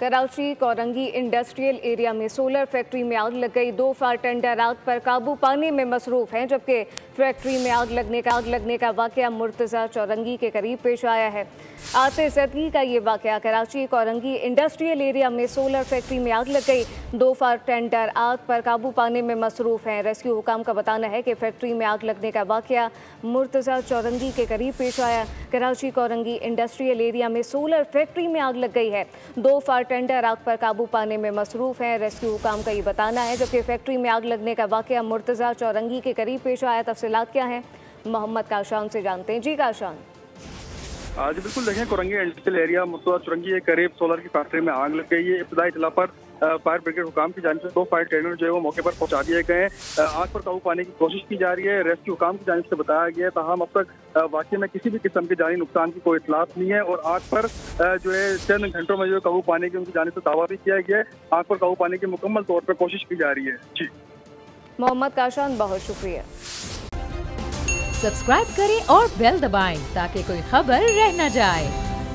Karachi Korangi industrial area में solar factory में आग लग गई। 2 फायर टेंडर आग पर काबू पाने में मसरूफ हैं, जबकि फैक्ट्री में आग लगने का वाकया मुर्तज़ा चौरंगी के करीब पेश आया है। आते सदगी का ये वाकया कराची कोरंगी इंडस्ट्रियल एरिया में सोलर फैक्ट्री में आग लग गई। 2 फायर टेंडर आग पर काबू पाने में मसरूफ हैं। रेस्क्यू हुकाम का बताना है कि फैक्ट्री में आग लगने का वाकया मुर्तज़ा चौरंगी के करीब पेश आया। कराची कोरंगी इंडस्ट्रियल एरिया में सोलर फैक्ट्री में आग लग गई है। 2 फायर टेंडर आग पर काबू पाने में मसरूफ हैं। रेस्क्यू हुकाम का ये बताना है, जबकि फैक्ट्री में आग लगने का वाकया मुर्तज़ा चौरंगी के करीब पेश आया। तफसीलात क्या हैं, मोहम्मद काशान से जानते हैं। जी काशान। जी बिल्कुल, देखें कोरंगी इंडस्ट्रियल एरिया मुर्तज़ा चौरंगी के करीब सोलर की फैक्ट्री में आग लग गई है। इब्तदाई इत्तला पर फायर ब्रिगेड हुकाम की जानिब से 2 फायर टेंडर जो है वो मौके पर पहुंचा दिए गए हैं। आग पर काबू पाने की कोशिश की जा रही है। रेस्क्यू हुकाम की जानिब से बताया गया है, ताहम अब तक वाकई में किसी भी किस्म के जानी नुकसान की कोई इतलात नहीं है और आग पर जो है चंद घंटों में जो है काबू पाने की उनकी जानिब से दावा भी किया गया है। आग पर काबू पाने की मुकम्मल तौर पर कोशिश की जा रही है। जी मोहम्मद काशान, बहुत शुक्रिया। सब्सक्राइब करें और बेल दबाएं ताकि कोई खबर रह न जाए।